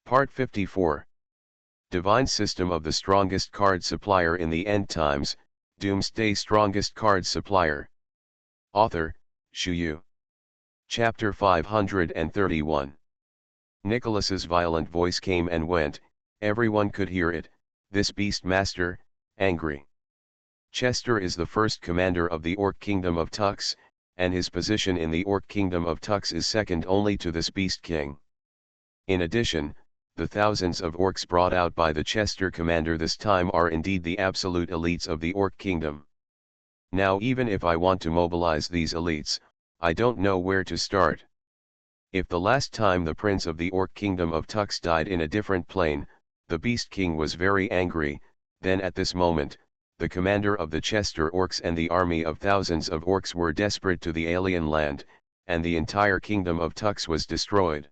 Part 54. Divine System of the Strongest Card Supplier in the End Times, Doomsday Strongest Card Supplier. Author, Shu. Chapter 531. Nicholas's violent voice came and went, everyone could hear it, this beast master, angry. Chester is the first commander of the Orc Kingdom of Tux, and his position in the Orc Kingdom of Tux is second only to this Beast King. In addition, the thousands of orcs brought out by the Chester commander this time are indeed the absolute elites of the Orc Kingdom. Now even if I want to mobilize these elites, I don't know where to start. If the last time the prince of the Orc Kingdom of Tux died in a different plane, the Beast King was very angry, then at this moment, the commander of the Chester orcs and the army of thousands of orcs were desperate to the alien land, and the entire kingdom of Tux was destroyed.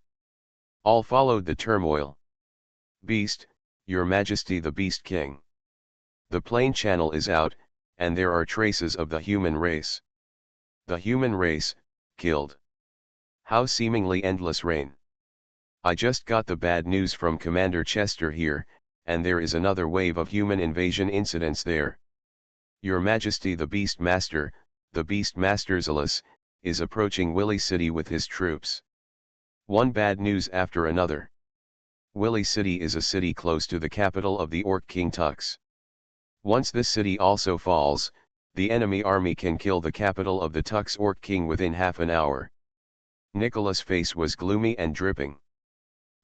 All followed the turmoil. Beast, Your Majesty the Beast King. The plane channel is out, and there are traces of the human race. The human race, killed. How seemingly endless reign. I just got the bad news from Commander Chester here, and there is another wave of human invasion incidents there. Your Majesty the Beast Master, the Beast Master Zealous, is approaching Willy City with his troops. One bad news after another. Willy City is a city close to the capital of the Orc King Tux. Once this city also falls, the enemy army can kill the capital of the Tux Orc King within half an hour. Nicholas' face was gloomy and dripping.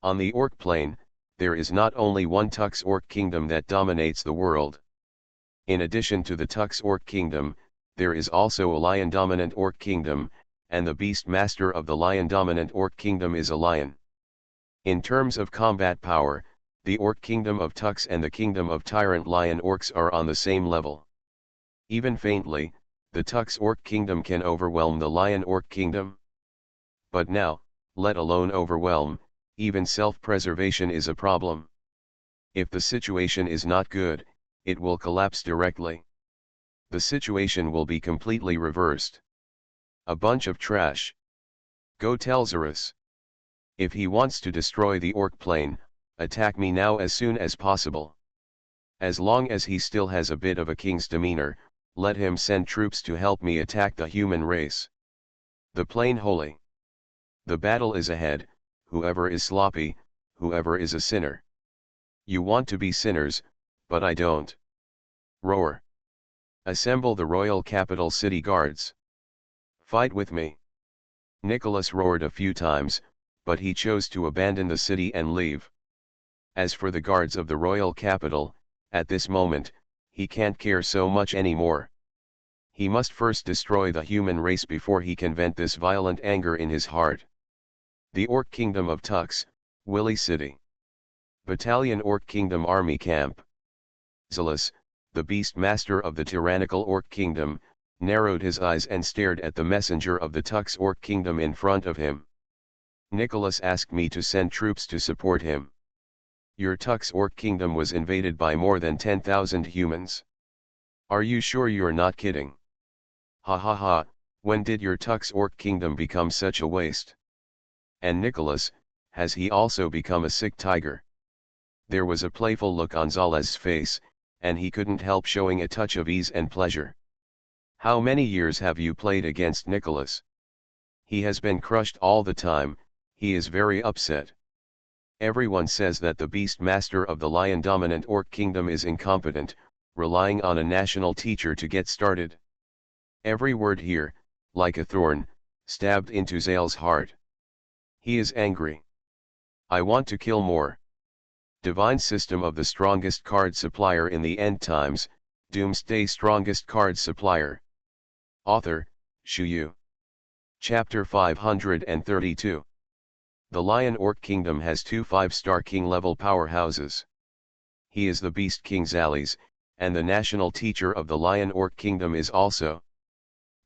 On the Orc plane, there is not only one Tux Orc Kingdom that dominates the world. In addition to the Tux Orc Kingdom, there is also a lion-dominant Orc Kingdom, and the Beast Master of the lion-dominant Orc Kingdom is a lion. In terms of combat power, the Orc Kingdom of Tux and the Kingdom of Tyrant Lion Orcs are on the same level. Even faintly, the Tux Orc Kingdom can overwhelm the Lion Orc Kingdom. But now, let alone overwhelm, even self-preservation is a problem. If the situation is not good, it will collapse directly. The situation will be completely reversed. A bunch of trash. Go tell Xerus. If he wants to destroy the Orc plane, attack me now as soon as possible. As long as he still has a bit of a king's demeanor, let him send troops to help me attack the human race. The plane holy. The battle is ahead, whoever is sloppy, whoever is a sinner. You want to be sinners, but I don't. Roar. Assemble the royal capital city guards. Fight with me. Nicholas roared a few times, but he chose to abandon the city and leave. As for the guards of the royal capital, at this moment, he can't care so much anymore. He must first destroy the human race before he can vent this violent anger in his heart. The Orc Kingdom of Tux, Willy City. Battalion Orc Kingdom Army Camp. Zealous, the Beast Master of the tyrannical Orc Kingdom, narrowed his eyes and stared at the messenger of the Tux Orc Kingdom in front of him. Nicholas asked me to send troops to support him. Your Tux Orc Kingdom was invaded by more than 10,000 humans. Are you sure you're not kidding? Ha ha ha, when did your Tux Orc Kingdom become such a waste? And Nicholas, has he also become a sick tiger? There was a playful look on Zala's face, and he couldn't help showing a touch of ease and pleasure. How many years have you played against Nicholas? He has been crushed all the time, he is very upset. Everyone says that the Beast Master of the Lion-Dominant Orc Kingdom is incompetent, relying on a national teacher to get started. Every word here, like a thorn, stabbed into Zale's heart. He is angry. I want to kill more. Divine System of the Strongest Card Supplier in the End Times, Doomsday Strongest Card Supplier. Author, Shu. Chapter 532. The Lion Orc Kingdom has two 5-star king-level powerhouses. He is the Beast King Zales, and the national teacher of the Lion Orc Kingdom is also.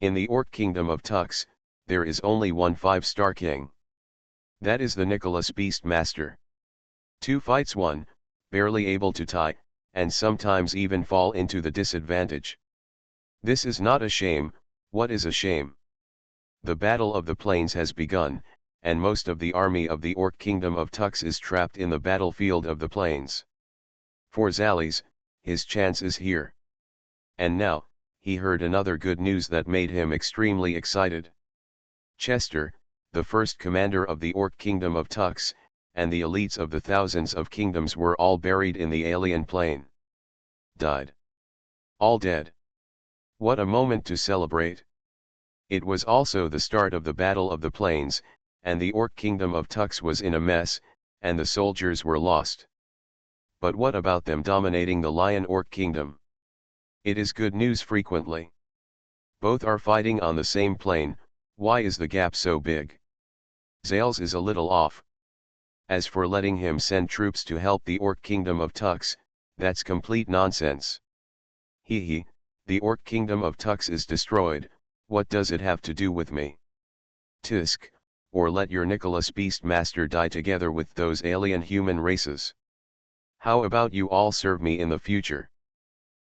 In the Orc Kingdom of Tux, there is only one 5-star king. That is the Nicholas Beast Master. 2 fights 1, barely able to tie, and sometimes even fall into the disadvantage. This is not a shame. What is a shame? The Battle of the Plains has begun, and most of the army of the Orc Kingdom of Tux is trapped in the battlefield of the plains. For Zally's, his chance is here. And now, he heard another good news that made him extremely excited. Chester, the first commander of the Orc Kingdom of Tux, and the elites of the thousands of kingdoms were all buried in the alien plane. Died. All dead. What a moment to celebrate. It was also the start of the Battle of the Plains, and the Orc Kingdom of Tux was in a mess, and the soldiers were lost. But what about them dominating the Lion Orc Kingdom? It is good news frequently. Both are fighting on the same plane. Why is the gap so big? Zales is a little off. As for letting him send troops to help the Orc Kingdom of Tux, that's complete nonsense. Hee, the Orc Kingdom of Tux is destroyed, what does it have to do with me? Tisk, or let your Nicholas Beastmaster die together with those alien human races. How about you all serve me in the future?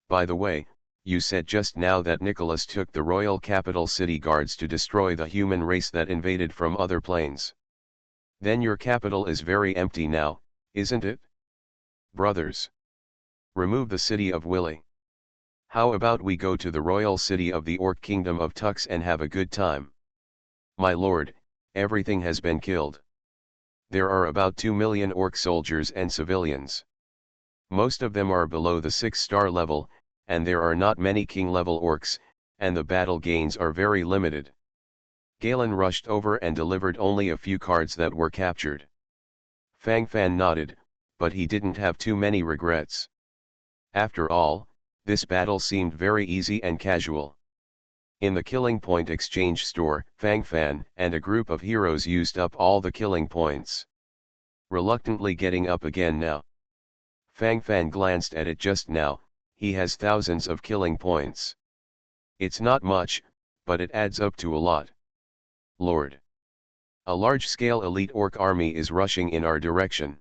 By the way, you said just now that Nicholas took the royal capital city guards to destroy the human race that invaded from other planes. Then your capital is very empty now, isn't it? Brothers. Remove the city of Willy. How about we go to the royal city of the Orc Kingdom of Tux and have a good time? My lord, everything has been killed. There are about 2 million Orc soldiers and civilians. Most of them are below the 6-star level, and there are not many king-level Orcs, and the battle gains are very limited. Galen rushed over and delivered only a few cards that were captured. Fang Fan nodded, but he didn't have too many regrets. After all, this battle seemed very easy and casual. In the Killing Point exchange store, Fang Fan and a group of heroes used up all the killing points. Reluctantly getting up again now. Fang Fan glanced at it just now. He has thousands of killing points. It's not much, but it adds up to a lot. Lord. A large-scale elite Orc army is rushing in our direction.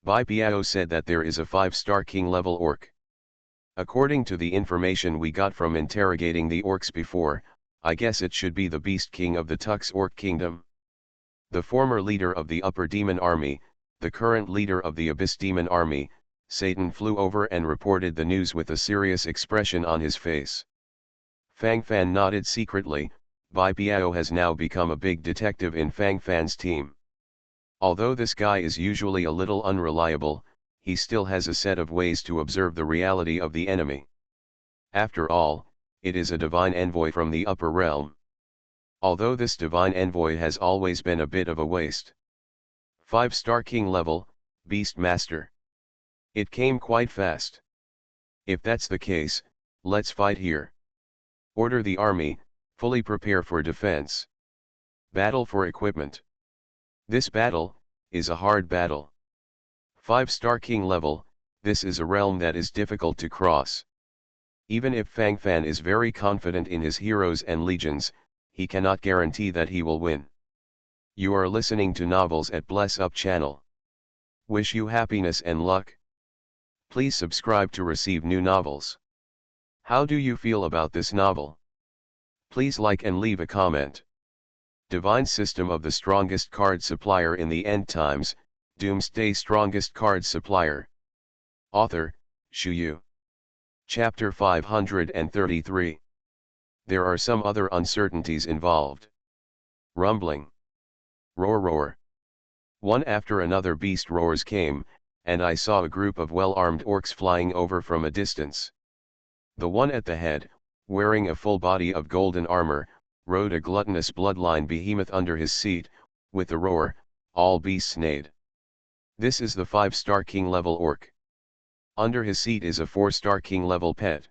Bai Piao said that there is a 5-star king-level Orc. According to the information we got from interrogating the Orcs before, I guess it should be the Beast King of the Tux Orc Kingdom. The former leader of the Upper Demon Army, the current leader of the Abyss Demon Army, Satan flew over and reported the news with a serious expression on his face. Fang Fan nodded secretly. Bai Piao has now become a big detective in Fang Fan's team. Although this guy is usually a little unreliable, he still has a set of ways to observe the reality of the enemy. After all, it is a divine envoy from the upper realm. Although this divine envoy has always been a bit of a waste. 5-star king level, Beast Master. It came quite fast. If that's the case, let's fight here. Order the army, fully prepare for defense. Battle for equipment. This battle is a hard battle. 5-star king level, this is a realm that is difficult to cross. Even if Fang Fan is very confident in his heroes and legions, he cannot guarantee that he will win. You are listening to Novels at Bless Up channel. Wish you happiness and luck. Please subscribe to receive new novels. How do you feel about this novel? Please like and leave a comment. Divine System of the Strongest Card Supplier in the End Times, Doomsday Strongest Card Supplier. Author, Shu Yu. Chapter 533. There are some other uncertainties involved. Rumbling. Roar roar. One after another beast roars came, and I saw a group of well-armed Orcs flying over from a distance. The one at the head, wearing a full body of golden armor, rode a gluttonous bloodline behemoth under his seat. With a roar, all beasts neighed. This is the 5-star king-level Orc. Under his seat is a 4-star king-level pet.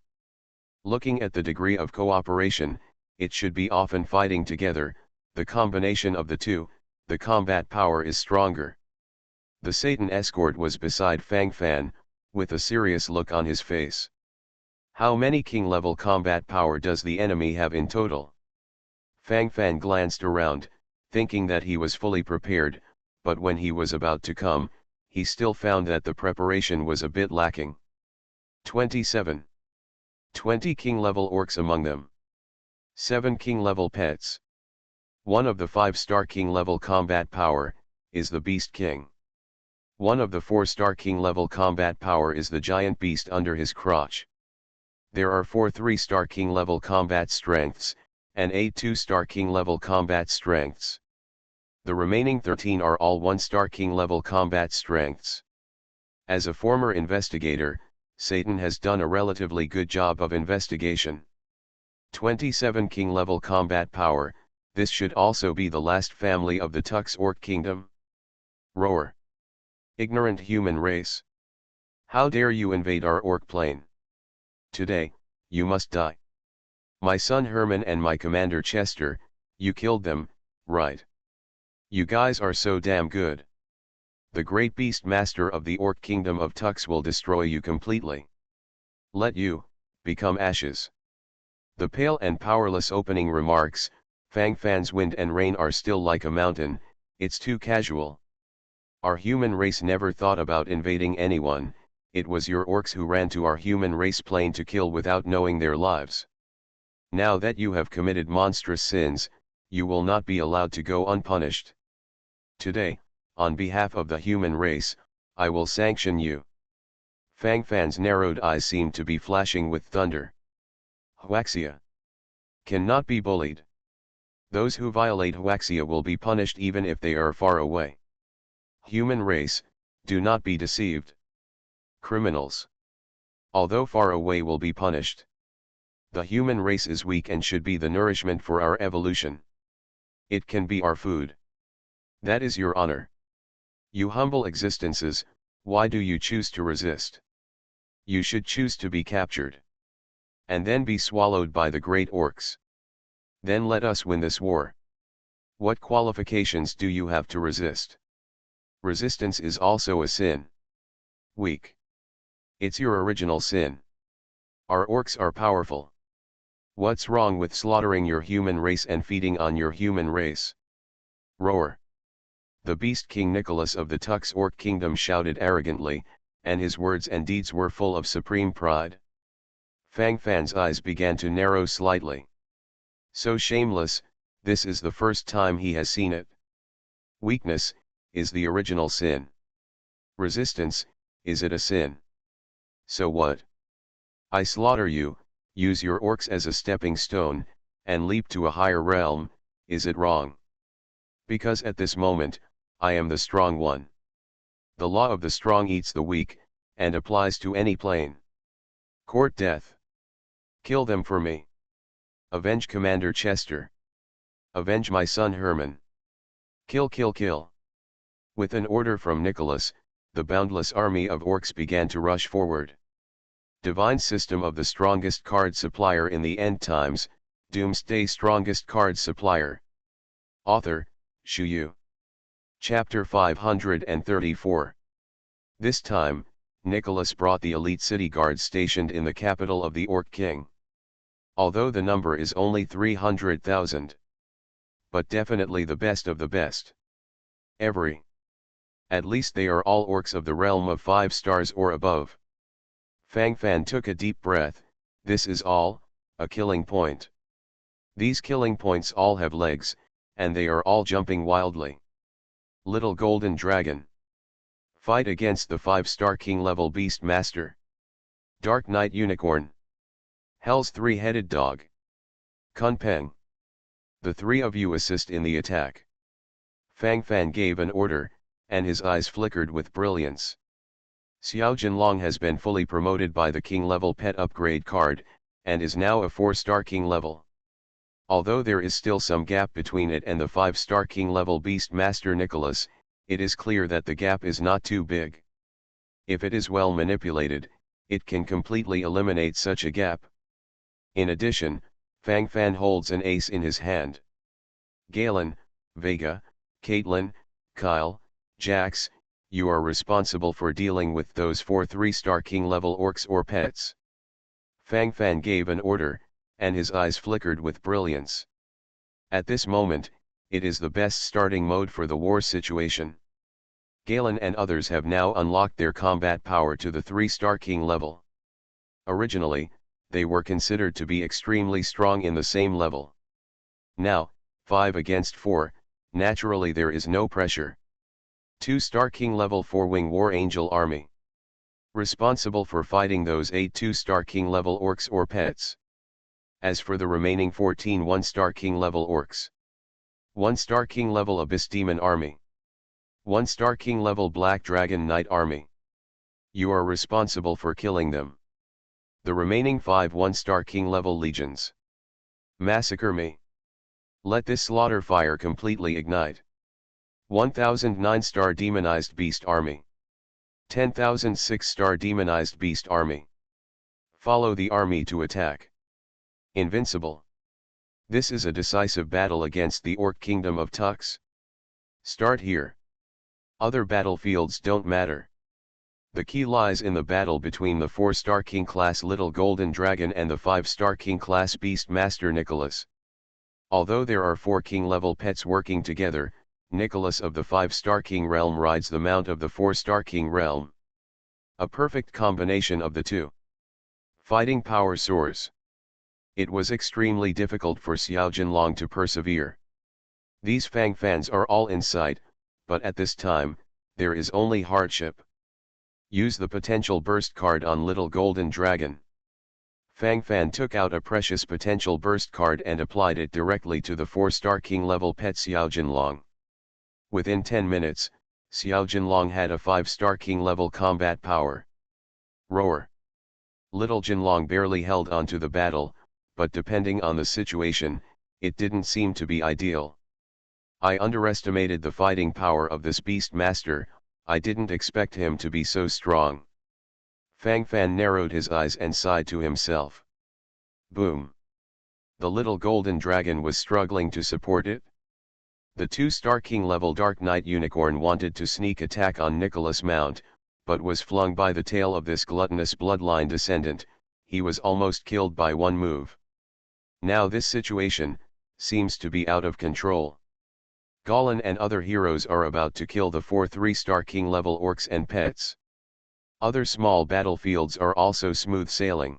Looking at the degree of cooperation, it should be often fighting together. The combination of the two, the combat power is stronger. The Satan escort was beside Fang Fan, with a serious look on his face. How many king-level combat power does the enemy have in total? Fang Fan glanced around, thinking that he was fully prepared, but when he was about to come, he still found that the preparation was a bit lacking. 27. 20 king-level Orcs among them. 7 king-level pets. One of the 5-star king level combat power, is the Beast King. One of the 4-star king level combat power is the giant beast under his crotch. There are 4 3-star king level combat strengths, and 8 2-star king level combat strengths. The remaining 13 are all 1-star king level combat strengths. As a former investigator, Satan has done a relatively good job of investigation. 27 king level combat power, this should also be the last family of the Tux Orc Kingdom. Roar. Ignorant human race. How dare you invade our orc plane? Today, you must die. My son Herman and my commander Chester, you killed them, right? You guys are so damn good. The great beast master of the orc kingdom of Tux will destroy you completely. Let you become ashes. The pale and powerless opening remarks, Fang Fan's wind and rain are still like a mountain, it's too casual. Our human race never thought about invading anyone, it was your orcs who ran to our human race plane to kill without knowing their lives. Now that you have committed monstrous sins, you will not be allowed to go unpunished. Today, on behalf of the human race, I will sanction you. Fang Fan's narrowed eyes seemed to be flashing with thunder. Huaxia cannot be bullied. Those who violate Huaxia will be punished even if they are far away. Human race, do not be deceived. Criminals, although far away, will be punished. The human race is weak and should be the nourishment for our evolution. It can be our food. That is your honor. You humble existences, why do you choose to resist? You should choose to be captured. And then be swallowed by the great orcs. Then let us win this war. What qualifications do you have to resist? Resistance is also a sin. Weak. It's your original sin. Our orcs are powerful. What's wrong with slaughtering your human race and feeding on your human race? Roar. The Beast King Nicholas of the Tux Orc Kingdom shouted arrogantly, and his words and deeds were full of supreme pride. Fang Fan's eyes began to narrow slightly. So shameless, this is the first time he has seen it. Weakness, is the original sin. Resistance, is it a sin? So what? I slaughter you, use your orcs as a stepping stone, and leap to a higher realm, is it wrong? Because at this moment, I am the strong one. The law of the strong eats the weak, and applies to any plane. Court death. Kill them for me. Avenge Commander Chester. Avenge my son Herman. Kill, kill, kill. With an order from Nicholas, the boundless army of orcs began to rush forward. Divine System of the Strongest Card Supplier in the End Times, Doomsday Strongest Card Supplier. Author, Shu Yu. Chapter 534. This time, Nicholas brought the elite city guards stationed in the capital of the Orc King. Although the number is only 300,000. But definitely the best of the best. At least they are all orcs of the realm of 5 stars or above. Fang Fan took a deep breath, this is all, a killing point. These killing points all have legs, and they are all jumping wildly. Little Golden Dragon. Fight against the 5-star king level Beast Master. Dark Knight Unicorn. Hell's 3-headed dog. Kun Peng. The 3 of you assist in the attack. Fang Fan gave an order, and his eyes flickered with brilliance. Xiao Jinlong has been fully promoted by the king level pet upgrade card, and is now a 4-star king level. Although there is still some gap between it and the 5-star king level Beast Master Nicholas, it is clear that the gap is not too big. If it is well manipulated, it can completely eliminate such a gap. In addition, Fang Fan holds an ace in his hand. Galen, Vega, Caitlin, Kyle, Jax, you are responsible for dealing with those 4 3-star king level orcs or pets. Fang Fan gave an order, and his eyes flickered with brilliance. At this moment, it is the best starting mode for the war situation. Galen and others have now unlocked their combat power to the 3-star king level. Originally, they were considered to be extremely strong in the same level. Now, 5 against 4, naturally there is no pressure. 2-star King level 4 Wing War Angel Army. Responsible for fighting those 8 2-star King level orcs or pets. As for the remaining 14 1-star King level orcs. 1-star King level Abyss Demon Army. 1-star King level Black Dragon Knight Army. You are responsible for killing them. The remaining 5 1-star King level legions. Massacre me. Let this slaughter fire completely ignite. 1,000 9-star Demonized Beast Army. 10,000 6-star Demonized Beast Army. Follow the army to attack. Invincible. This is a decisive battle against the Orc Kingdom of Tux. Start here. Other battlefields don't matter. The key lies in the battle between the 4-star King class Little Golden Dragon and the 5-star King class Beast Master Nicholas. Although there are 4 King level pets working together, Nicholas of the 5-star King realm rides the mount of the 4-star King realm. A perfect combination of the two. Fighting power soars. It was extremely difficult for Xiao Jinlong to persevere. These Fang fans are all in sight, but at this time, there is only hardship. Use the potential burst card on Little Golden Dragon. Fang Fan took out a precious potential burst card and applied it directly to the 4-star King level pet Xiao Jinlong. Within 10 minutes, Xiao Jinlong had a 5-star King level combat power. Roar. Little Jinlong barely held on to the battle, but depending on the situation, it didn't seem to be ideal. I underestimated the fighting power of this Beast Master, I didn't expect him to be so strong. Fang Fan narrowed his eyes and sighed to himself. Boom. The Little Golden Dragon was struggling to support it. The 2-star King level Dark Knight Unicorn wanted to sneak attack on Nicholas Mount, but was flung by the tail of this gluttonous bloodline descendant. He was almost killed by one move. Now this situation seems to be out of control. Golan and other heroes are about to kill the 4 3-star King level orcs and pets. Other small battlefields are also smooth sailing.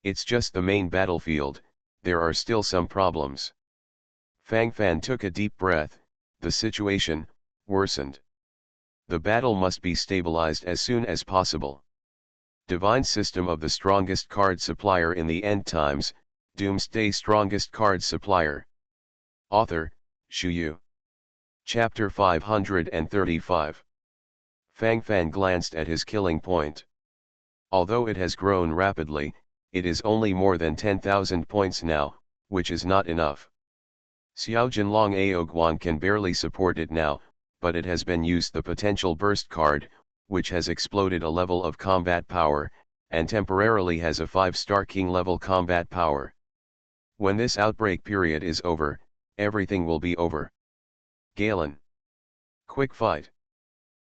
It's just the main battlefield, there are still some problems. Fang Fan took a deep breath, the situation worsened. The battle must be stabilized as soon as possible. Divine System of the Strongest Card Supplier in the End Times, Doomsday Strongest Card Supplier. Author, Shu Yu. Chapter 535. Fang Fan glanced at his killing point. Although it has grown rapidly, it is only more than 10,000 points now, which is not enough. Xiao Jinlong Aoguan can barely support it now, but it has been used the potential burst card, which has exploded a level of combat power, and temporarily has a 5-star King level combat power. When this outbreak period is over, everything will be over. Galen. Quick fight.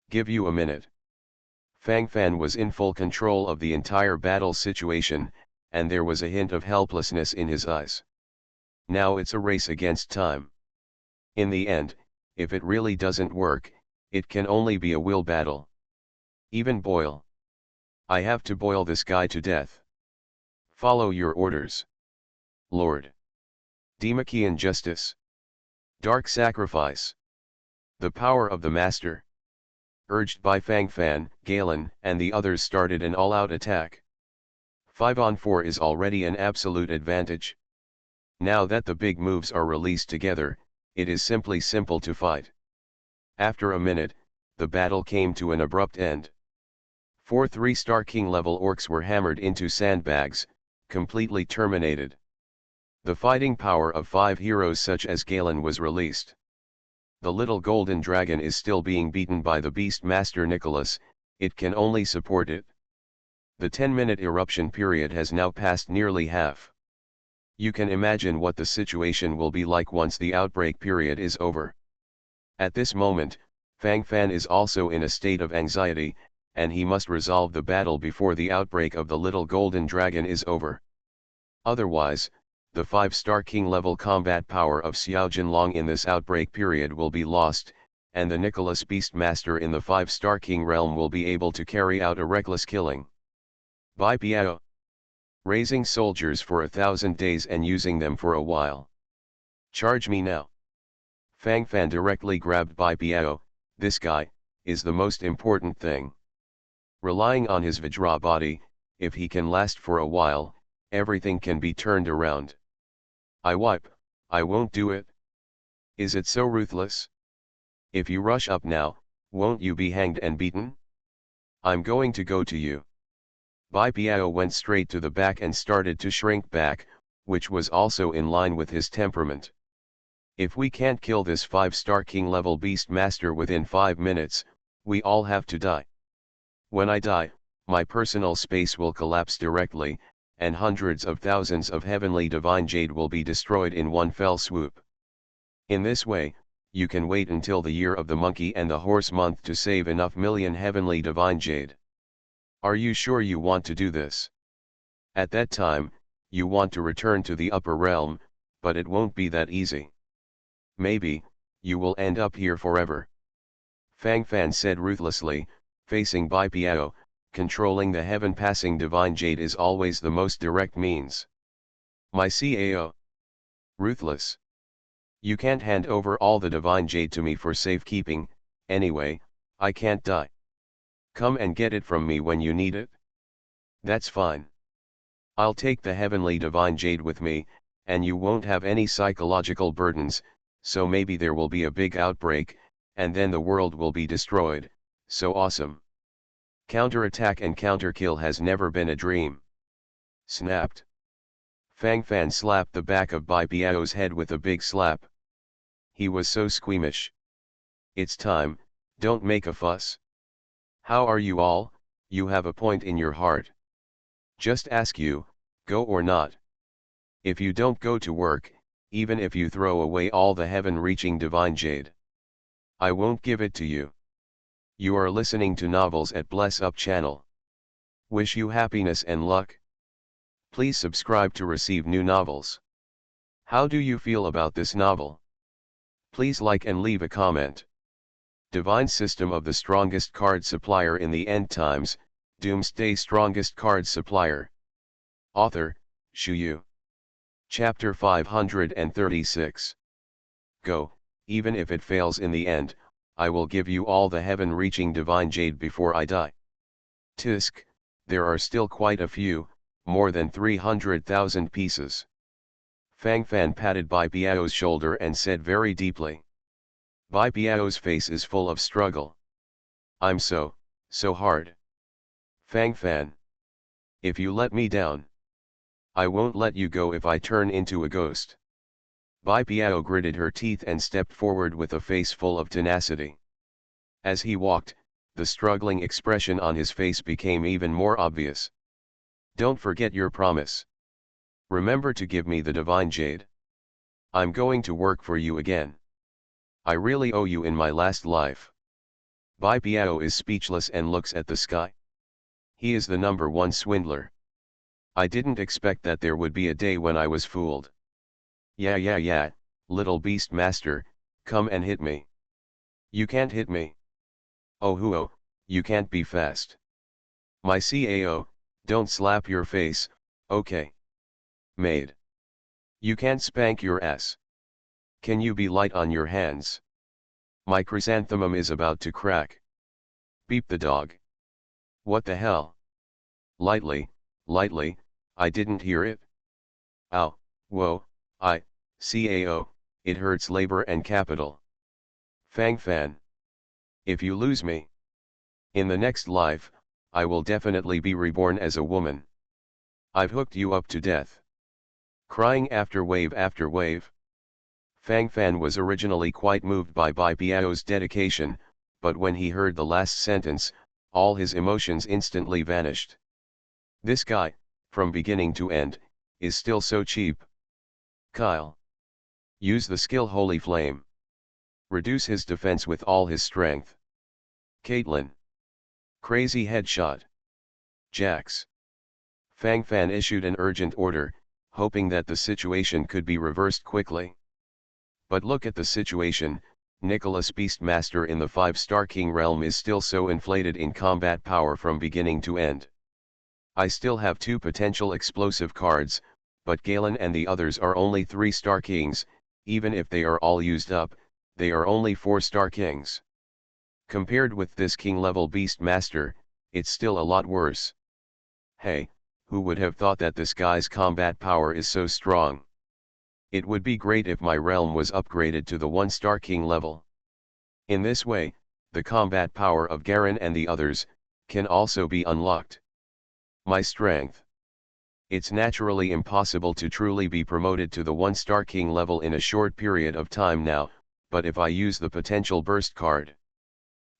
Give you a minute. Fang Fan was in full control of the entire battle situation, and there was a hint of helplessness in his eyes. Now it's a race against time. In the end, if it really doesn't work, it can only be a will battle. Even boil. I have to boil this guy to death. Follow your orders. Lord. Demachian justice. Dark sacrifice. The power of the master. Urged by Fang Fan, Galen, and the others started an all-out attack. 5-on-4 is already an absolute advantage. Now that the big moves are released together, it is simply simple to fight. After a minute, the battle came to an abrupt end. 4 3-star King level orcs were hammered into sandbags, completely terminated. The fighting power of 5 heroes such as Galen was released. The Little Golden Dragon is still being beaten by the Beast Master Nicholas, it can only support it. The 10-minute eruption period has now passed nearly half. You can imagine what the situation will be like once the outbreak period is over. At this moment, Fang Fan is also in a state of anxiety, and he must resolve the battle before the outbreak of the Little Golden Dragon is over. Otherwise, the 5-star King level combat power of Xiao Jinlong in this outbreak period will be lost, and the Nicholas Beastmaster in the 5-star King realm will be able to carry out a reckless killing. Bai Biao. Raising soldiers for 1,000 days and using them for a while. Charge me now. Fang Fan directly grabbed Bai Piao. This guy is the most important thing. Relying on his Vajra body, if he can last for a while, everything can be turned around. I won't do it. Is it so ruthless? If you rush up now, won't you be hanged and beaten? I'm going to go to you. Bai Piao went straight to the back and started to shrink back, which was also in line with his temperament. If we can't kill this 5-star king level beast master within 5 minutes, we all have to die. When I die, my personal space will collapse directly, and hundreds of thousands of heavenly divine jade will be destroyed in one fell swoop. In this way, you can wait until the year of the monkey and the horse month to save enough million heavenly divine jade. Are you sure you want to do this? At that time, you want to return to the upper realm, but it won't be that easy. Maybe, you will end up here forever. Fang Fan said ruthlessly, facing Bai Piao. Controlling the heaven-passing divine jade is always the most direct means. My Cao. Ruthless. You can't hand over all the divine jade to me for safekeeping, anyway, I can't die. Come and get it from me when you need it. That's fine. I'll take the heavenly divine jade with me, and you won't have any psychological burdens, so maybe there will be a big outbreak, and then the world will be destroyed. So awesome. Counterattack and counterkill has never been a dream. Snapped. Fang Fan slapped the back of Bai Piao's head with a big slap. He was so squeamish. It's time, don't make a fuss. How are you all? You have a point in your heart. Just ask you, go or not. If you don't go to work, even if you throw away all the heaven-reaching divine jade, I won't give it to you. You are listening to Novels at Bless Up channel. Wish you happiness and luck. Please subscribe to receive new novels. How do you feel about this novel? Please like and leave a comment. Divine System of the Strongest Card Supplier in the End Times, Doomsday Strongest Card Supplier. Author, Shu Yu. Chapter 536. Go, even if it fails in the end, I will give you all the heaven-reaching divine jade before I die. Tisk, there are still quite a few, more than 300,000 pieces. Fang Fan patted Bai Piao's shoulder and said very deeply. Bai Piao's face is full of struggle. I'm so hard. Fang Fan. If you let me down, I won't let you go if I turn into a ghost. Bai Piao gritted her teeth and stepped forward with a face full of tenacity. As he walked, the struggling expression on his face became even more obvious. Don't forget your promise. Remember to give me the divine jade. I'm going to work for you again. I really owe you in my last life. Bai Piao is speechless and looks at the sky. He is the #1 swindler. I didn't expect that there would be a day when I was fooled. Yeah, little beast master, come and hit me. You can't hit me. Oh huo, you can't be fast. My Cao, don't slap your face, okay. Maid. You can't spank your ass. Can you be light on your hands? My chrysanthemum is about to crack. Beep the dog. What the hell? Lightly, I didn't hear it. Ow, whoa, Cao, it hurts labor and capital. Fang Fan. If you lose me in the next life, I will definitely be reborn as a woman. I've hooked you up to death. Crying after wave. Fang Fan was originally quite moved by Bai Piao's dedication, but when he heard the last sentence, all his emotions instantly vanished. This guy, from beginning to end, is still so cheap. Kyle. Use the skill Holy Flame. Reduce his defense with all his strength. Caitlyn. Crazy headshot. Jax. Fang Fan issued an urgent order, hoping that the situation could be reversed quickly. But look at the situation, Nicholas Beastmaster in the 5-star King realm is still so inflated in combat power from beginning to end. I still have 2 potential explosive cards, but Galen and the others are only 3-star kings, even if they are all used up, they are only 4-star kings. Compared with this king-level beast master, it's still a lot worse. Hey, who would have thought that this guy's combat power is so strong? It would be great if my realm was upgraded to the 1-star king level. In this way, the combat power of Garen and the others can also be unlocked. My strength. It's naturally impossible to truly be promoted to the 1-star king level in a short period of time now, but if I use the potential burst card.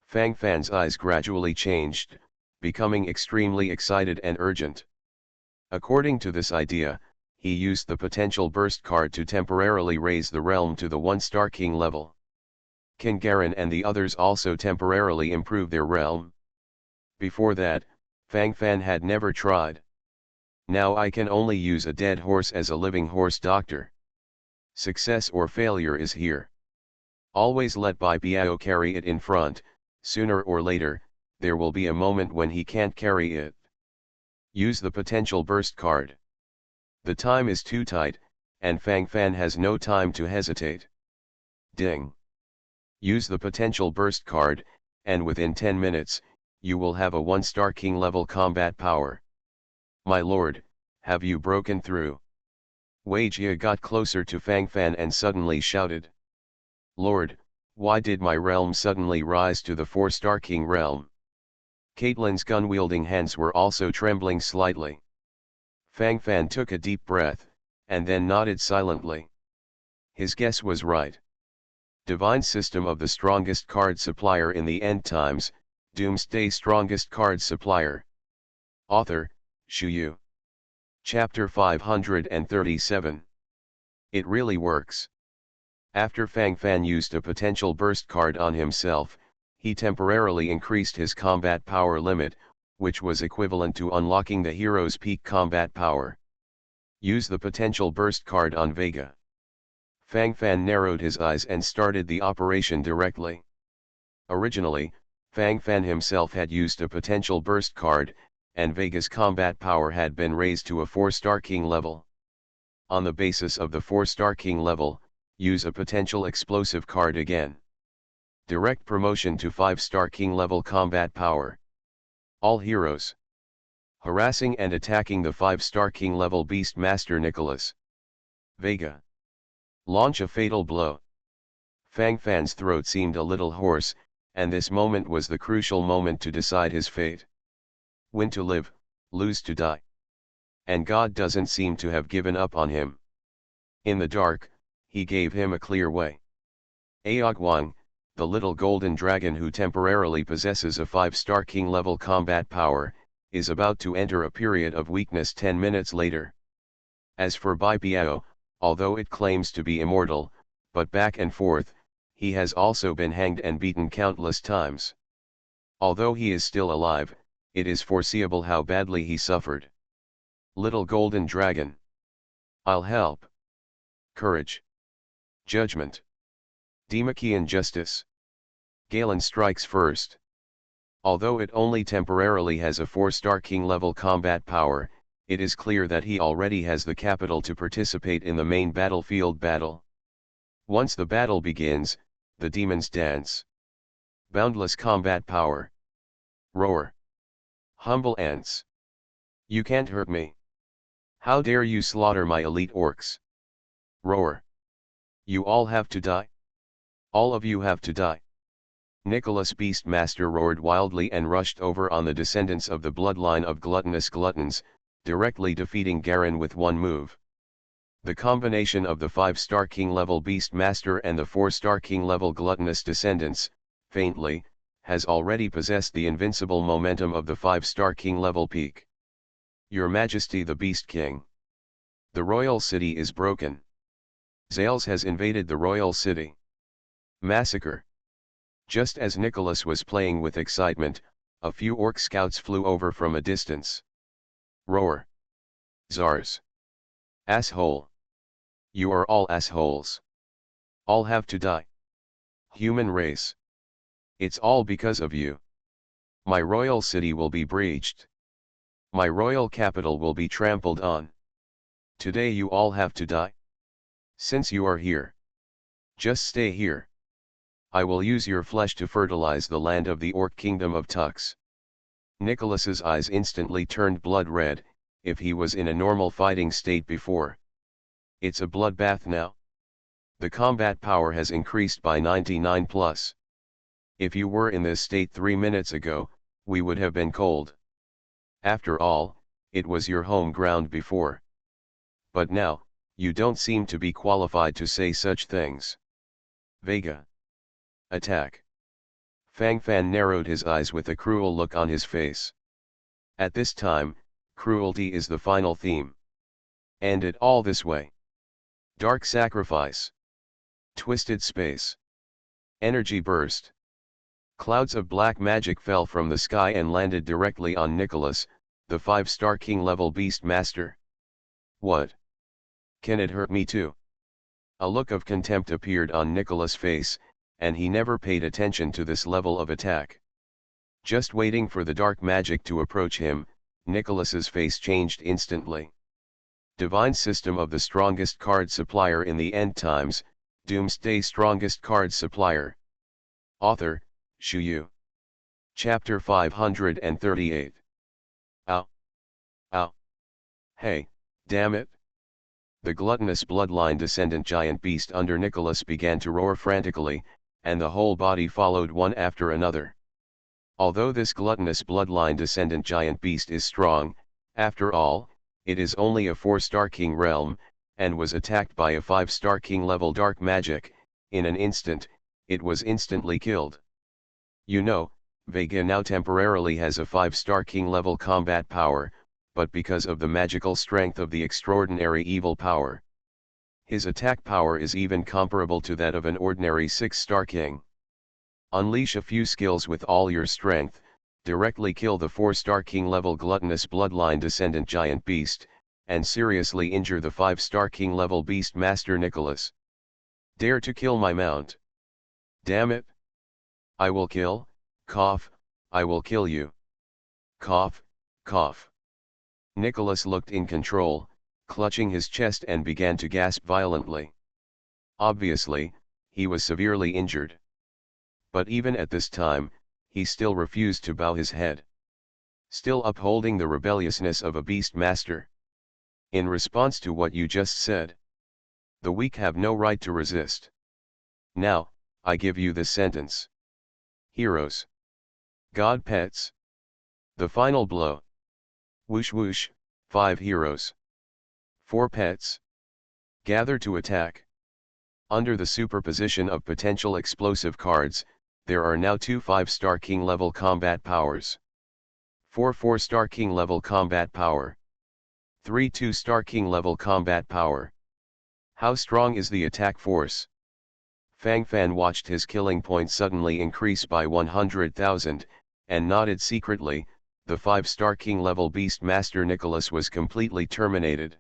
Fang Fan's eyes gradually changed, becoming extremely excited and urgent. According to this idea, he used the potential burst card to temporarily raise the realm to the 1-star king level. Can Garen and the others also temporarily improve their realm? Before that, Fang Fan had never tried. Now I can only use a dead horse as a living horse doctor. Success or failure is here. Always let Bai Biao carry it in front. Sooner or later, there will be a moment when he can't carry it. Use the potential burst card. The time is too tight, and Fang Fan has no time to hesitate. Ding. Use the potential burst card, and within 10 minutes, you will have a 1-star king level combat power. My lord, have you broken through? Wei Jia got closer to Fang Fan and suddenly shouted. Lord, why did my realm suddenly rise to the 4-star king realm? Caitlyn's gun-wielding hands were also trembling slightly. Fang Fan took a deep breath, and then nodded silently. His guess was right. Divine System of the Strongest Card Supplier in the End Times, Doomsday Strongest Card Supplier. Author, Shu Yu. Chapter 537. It really works. After Fang Fan used a potential burst card on himself, he temporarily increased his combat power limit, which was equivalent to unlocking the hero's peak combat power. Use the potential burst card on Vega. Fang Fan narrowed his eyes and started the operation directly. Originally, Fang Fan himself had used a potential burst card, and Vega's combat power had been raised to a 4-star king level. On the basis of the 4-star king level, use a potential explosive card again. Direct promotion to 5-star king level combat power. All heroes. Harassing and attacking the 5-star king level beast master Nicholas. Vega. Launch a fatal blow. Fang Fan's throat seemed a little hoarse, and this moment was the crucial moment to decide his fate. Win to live, lose to die. And God doesn't seem to have given up on him. In the dark, he gave him a clear way. Aogwang, the little golden dragon who temporarily possesses a 5-star king level combat power, is about to enter a period of weakness 10 minutes later. As for Bai Biao, although it claims to be immortal, but back and forth, he has also been hanged and beaten countless times. Although he is still alive, it is foreseeable how badly he suffered. Little golden dragon. I'll help. Courage. Judgment. Demachian justice. Galen strikes first. Although it only temporarily has a 4-star king level combat power, it is clear that he already has the capital to participate in the main battlefield battle. Once the battle begins, the demons dance. Boundless combat power. Roar. Humble ants. You can't hurt me. How dare you slaughter my elite orcs? Roar. You all have to die. All of you have to die. Nicholas Beastmaster roared wildly and rushed over on the descendants of the bloodline of gluttonous gluttons, directly defeating Garen with one move. The combination of the 5-star king level Beastmaster and the 4-star king level gluttonous descendants, faintly, has already possessed the invincible momentum of the 5-star king level peak. Your Majesty the Beast King. The royal city is broken. Zales has invaded the royal city. Massacre. Just as Nicholas was playing with excitement, a few orc scouts flew over from a distance. Roar. Zars. Asshole. You are all assholes. All have to die. Human race. It's all because of you. My royal city will be breached. My royal capital will be trampled on. Today you all have to die. Since you are here. Just stay here. I will use your flesh to fertilize the land of the Orc Kingdom of Tux. Nicholas's eyes instantly turned blood red. If he was in a normal fighting state before. It's a bloodbath now. The combat power has increased by 99 plus. If you were in this state 3 minutes ago, we would have been cold. After all, it was your home ground before. But now, you don't seem to be qualified to say such things. Vega. Attack. Fang Fan narrowed his eyes with a cruel look on his face. At this time, cruelty is the final theme. End it all this way. Dark sacrifice. Twisted space. Energy burst. Clouds of black magic fell from the sky and landed directly on Nicholas, the 5-star king level beast master. What? Can it hurt me too? A look of contempt appeared on Nicholas' face, and he never paid attention to this level of attack. Just waiting for the dark magic to approach him, Nicholas's face changed instantly. Divine System of the Strongest Card Supplier in the End Times, Doomsday Strongest Card Supplier. Author, Shu Yu. Chapter 538. Ow. Ow. Hey, damn it. The gluttonous bloodline descendant giant beast under Nicholas began to roar frantically, and the whole body followed one after another. Although this gluttonous bloodline descendant giant beast is strong, after all, it is only a 4-star king realm, and was attacked by a 5-star king level dark magic. In an instant, it was instantly killed. You know, Vega now temporarily has a 5-star king level combat power, but because of the magical strength of the extraordinary evil power, his attack power is even comparable to that of an ordinary 6-star king. Unleash a few skills with all your strength, directly kill the 4-star king level gluttonous bloodline descendant giant beast, and seriously injure the 5-star king level beast master Nicholas. Dare to kill my mount. Damn it. I will kill, cough, I will kill you. Cough, cough. Nicholas looked in control, clutching his chest and began to gasp violently. Obviously, he was severely injured. But even at this time, he still refused to bow his head. Still upholding the rebelliousness of a beast master. In response to what you just said, the weak have no right to resist. Now, I give you this sentence. Heroes. God pets. The final blow. Whoosh whoosh, 5 heroes. 4 pets. Gather to attack. Under the superposition of potential explosive cards, there are now 2 5-star king level combat powers. 4 4-star king level combat power. 3 2-star king level combat power. How strong is the attack force? Fang Fan watched his killing point suddenly increase by 100,000, and nodded secretly. The 5-star king level beast master Nicholas was completely terminated.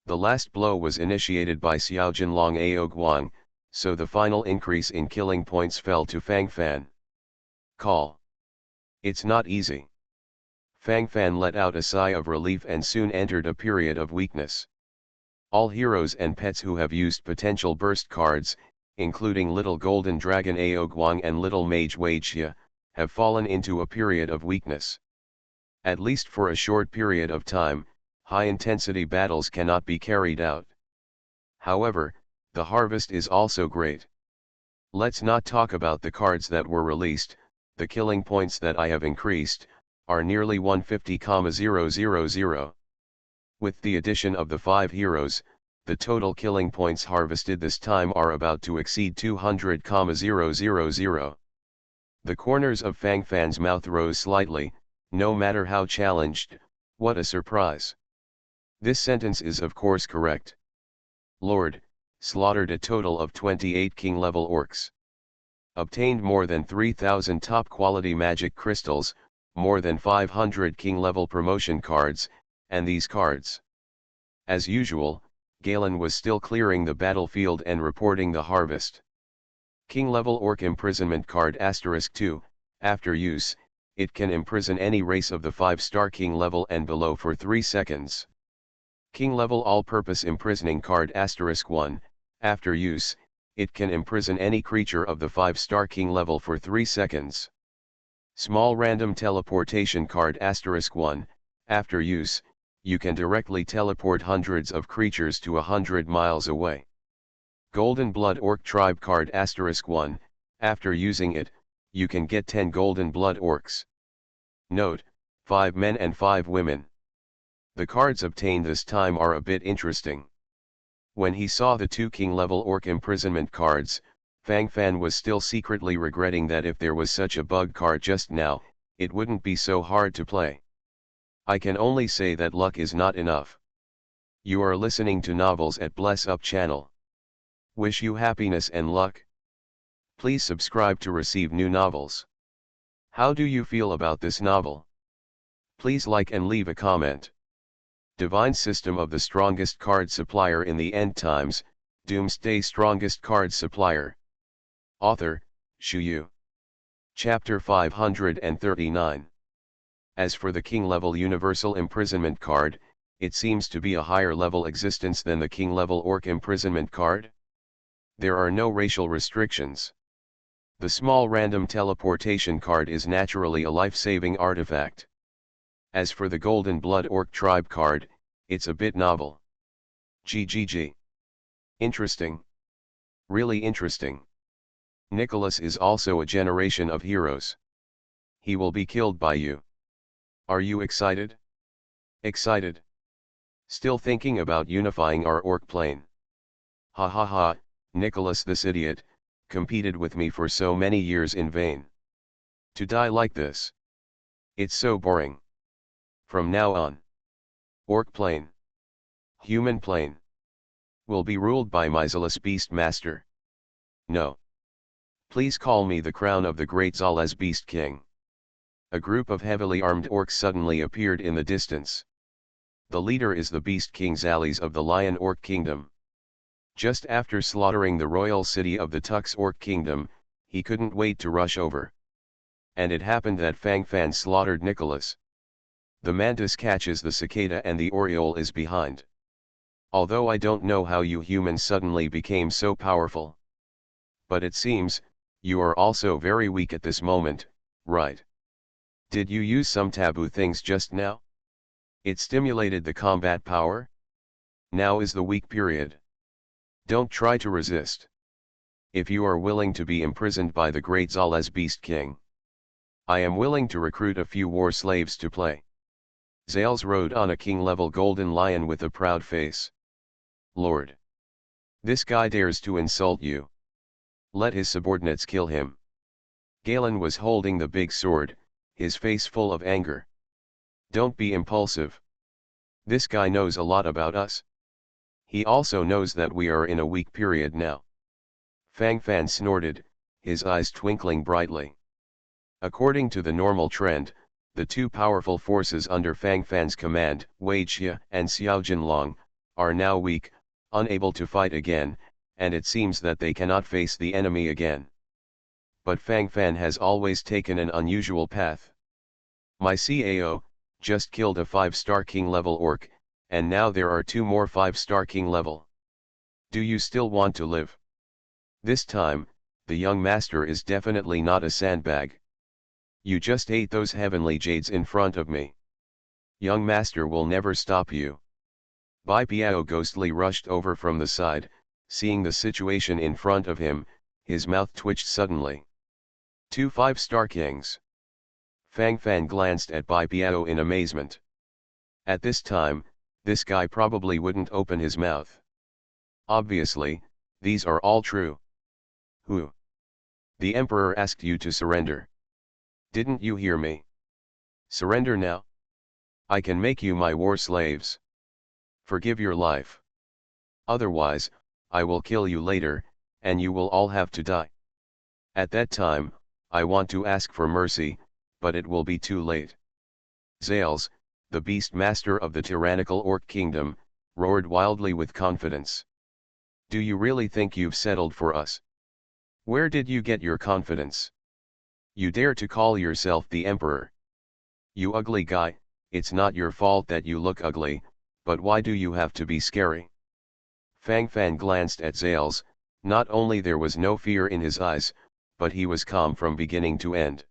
The last blow was initiated by Xiao Jinlong Ao Guang, so the final increase in killing points fell to Fang Fan. Call. It's not easy. Fang Fan let out a sigh of relief and soon entered a period of weakness. All heroes and pets who have used potential burst cards, including Little Golden Dragon Ao Guang and Little Mage Wei Xia, have fallen into a period of weakness. At least for a short period of time, high-intensity battles cannot be carried out. However, the harvest is also great. Let's not talk about the cards that were released. The killing points that I have increased are nearly 150,000. With the addition of the 5 heroes, the total killing points harvested this time are about to exceed 200,000. The corners of Fang Fan's mouth rose slightly. No matter how challenged, what a surprise. This sentence is of course correct. Lord, slaughtered a total of 28 king-level orcs. Obtained more than 3,000 top-quality magic crystals, more than 500 king-level promotion cards, and these cards. As usual, Galen was still clearing the battlefield and reporting the harvest. King-level orc imprisonment card *2, after use, it can imprison any race of the 5-star king level and below for 3 seconds. King level all-purpose imprisoning card *1, after use, It can imprison any creature of the 5-star king level for 3 seconds. Small random teleportation card *1, after use, you can directly teleport hundreds of creatures to 100 miles away. Golden Blood Orc Tribe card *1, after using it, you can get 10 Golden Blood Orcs. Note, 5 men and 5 women. The cards obtained this time are a bit interesting. When he saw the 2 king level orc imprisonment cards, Fang Fan was still secretly regretting that if there was such a bug card just now, it wouldn't be so hard to play. I can only say that luck is not enough. You are listening to Novels at Bless Up channel. Wish you happiness and luck. Please subscribe to receive new novels. How do you feel about this novel? Please like and leave a comment. Divine System of the Strongest Card Supplier in the End Times, Doomsday Strongest Card Supplier. Author, Shu Yu. Chapter 539. As for the King level Universal Imprisonment card, it seems to be a higher level existence than the King level Orc Imprisonment card. There are no racial restrictions. The small random teleportation card is naturally a life-saving artifact. As for the Golden Blood Orc Tribe card, it's a bit novel. GGG. Interesting. Really interesting. Nicholas is also a generation of heroes. He will be killed by you. Are you excited? Excited. Still thinking about unifying our orc plane. Ha ha ha, Nicholas this idiot, competed with me for so many years in vain. To die like this. It's so boring. From now on. Orc plane. Human plane. Will be ruled by Myzalus Beast Master. No. Please call me the crown of the great Zales Beast King. A group of heavily armed orcs suddenly appeared in the distance. The leader is the Beast King Zales of the Lion Orc Kingdom. Just after slaughtering the royal city of the Tux Orc Kingdom, he couldn't wait to rush over. And it happened that Fang Fan slaughtered Nicholas. The mantis catches the cicada and the oriole is behind. Although I don't know how you humans suddenly became so powerful. But it seems, you are also very weak at this moment, right? Did you use some taboo things just now? It stimulated the combat power? Now is the weak period. Don't try to resist. If you are willing to be imprisoned by the great Zales Beast King, I am willing to recruit a few war slaves to play. Zales rode on a king-level golden lion with a proud face. Lord! This guy dares to insult you. Let his subordinates kill him. Galen was holding the big sword, his face full of anger. Don't be impulsive. This guy knows a lot about us. He also knows that we are in a weak period now. Fang Fan snorted, his eyes twinkling brightly. According to the normal trend, the two powerful forces under Fang Fan's command, Wei Xia and Xiao Jinlong, are now weak, unable to fight again, and it seems that they cannot face the enemy again. But Fang Fan has always taken an unusual path. My CAO, just killed a 5-star king level orc, and now there are 2 more 5-star king level. Do you still want to live? This time, the young master is definitely not a sandbag. You just ate those heavenly jades in front of me. Young master will never stop you. Bai Piao ghostly rushed over from the side, seeing the situation in front of him, his mouth twitched suddenly. 2 5-star kings. Fang Fan glanced at Bai Piao in amazement. At this time, this guy probably wouldn't open his mouth. Obviously, these are all true. Who? The Emperor asked you to surrender. Didn't you hear me? Surrender now? I can make you my war slaves. Forgive your life. Otherwise, I will kill you later, and you will all have to die. At that time, I want to ask for mercy, but it will be too late. Zales, the beast master of the tyrannical Orc Kingdom, roared wildly with confidence. Do you really think you've settled for us? Where did you get your confidence? You dare to call yourself the Emperor? You ugly guy, it's not your fault that you look ugly, but why do you have to be scary? Fang Fan glanced at Zales, Not only there was no fear in his eyes, but he was calm from beginning to end.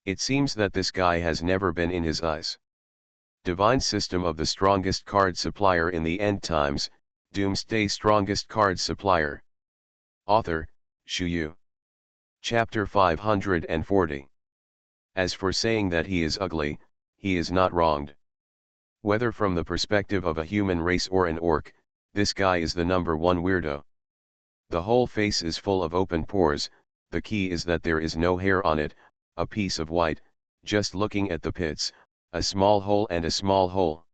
It seems that this guy has never been in his eyes. Divine System of the Strongest Card Supplier in the End Times, Doomsday Strongest Card Supplier. Author, Shu Yu. Chapter 540. As for saying that he is ugly, he is not wronged. Whether from the perspective of a human race or an orc, this guy is the number one weirdo. The whole face is full of open pores, the key is that there is no hair on it, a piece of white, just looking at the pits, a small hole and a small hole.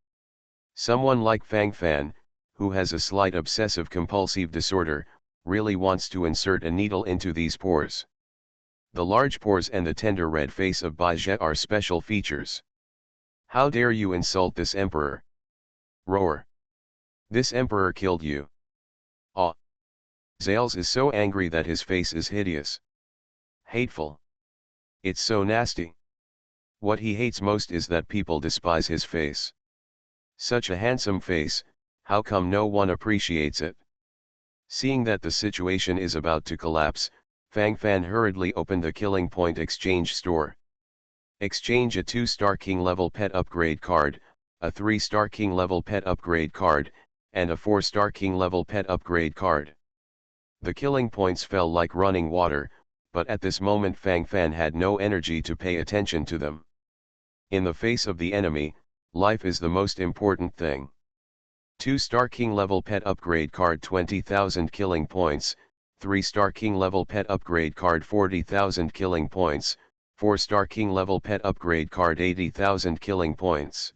Someone like Fang Fan, who has a slight obsessive-compulsive disorder, really wants to insert a needle into these pores. The large pores and the tender red face of Baizhe are special features. How dare you insult this emperor? Roar. This emperor killed you. Ah. Zales is so angry that his face is hideous. Hateful. It's so nasty. What he hates most is that people despise his face. Such a handsome face, how come no one appreciates it? Seeing that the situation is about to collapse, Fang Fan hurriedly opened a Killing Point exchange store. Exchange a 2-star king level pet upgrade card, a 3-star king level pet upgrade card, and a 4-star king level pet upgrade card. The killing points fell like running water, but at this moment Fang Fan had no energy to pay attention to them. In the face of the enemy, life is the most important thing. 2-star king level pet upgrade card 20,000 killing points, 3-star king level pet upgrade card 40,000 killing points, 4-star king level pet upgrade card 80,000 killing points.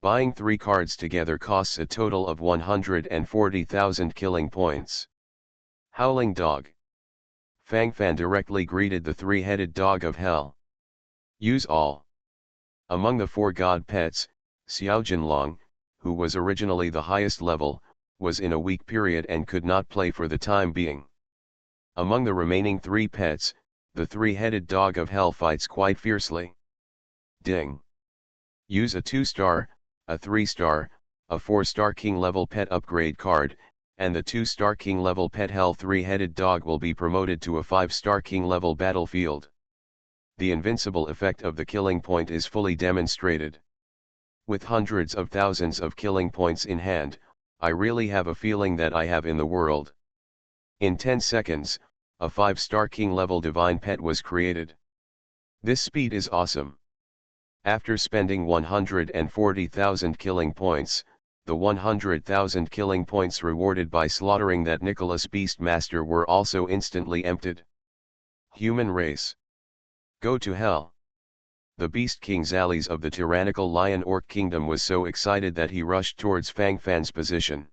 Buying 3 cards together costs a total of 140,000 killing points. Howling Dog. Fang Fan directly greeted the 3-headed dog of hell. Use all. Among the 4 god pets, Xiao Jinlong, who was originally the highest level, was in a weak period and could not play for the time being. Among the remaining 3 pets, the 3-headed dog of hell fights quite fiercely. Ding. Use a 2-star, a 3-star, a 4-star king level pet upgrade card, and the 2-star king level pet hell 3-headed dog will be promoted to a 5-star king level battlefield. The invincible effect of the killing point is fully demonstrated. With hundreds of thousands of killing points in hand, I really have a feeling that I have in the world. In 10 seconds, a 5-star king level divine pet was created. This speed is awesome. After spending 140,000 killing points, the 100,000 killing points rewarded by slaughtering that Nicholas Beastmaster were also instantly emptied. Human race. Go to hell. The Beast King Zales of the tyrannical Lion Orc Kingdom was so excited that he rushed towards Fang Fan's position.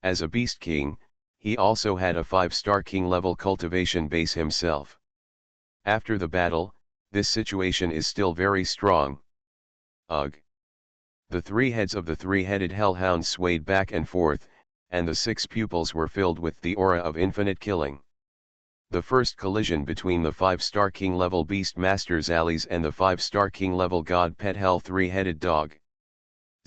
As a Beast King, he also had a 5-star king level cultivation base himself. After the battle, this situation is still very strong. Ugh. The 3 heads of the 3-headed hellhound swayed back and forth, and the 6 pupils were filled with the aura of infinite killing. The first collision between the 5-star king level Beastmaster Zales and the 5-star king level god pet hell 3-headed dog.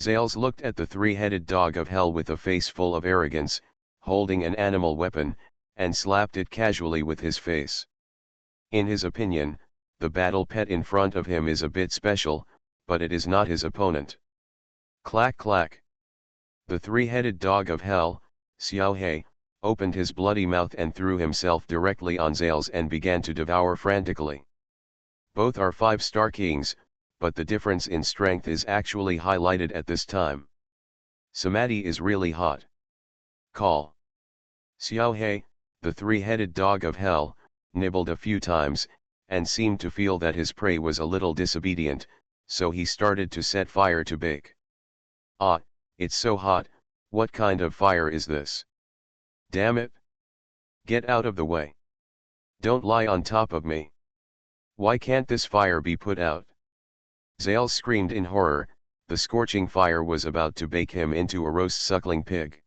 Zales looked at the 3-headed dog of hell with a face full of arrogance, holding an animal weapon, and slapped it casually with his face. In his opinion, the battle pet in front of him is a bit special, but it is not his opponent. Clack clack. The 3-headed dog of hell, Xiao He, opened his bloody mouth and threw himself directly on Zales and began to devour frantically. Both are 5-star kings, but the difference in strength is actually highlighted at this time. Samadhi is really hot. Call. Xiao He, the 3-headed dog of hell, nibbled a few times, and seemed to feel that his prey was a little disobedient, so he started to set fire to bake. Ah, it's so hot, what kind of fire is this? Damn it! Get out of the way. Don't lie on top of me. Why can't this fire be put out? Zales screamed in horror, the scorching fire was about to bake him into a roast suckling pig.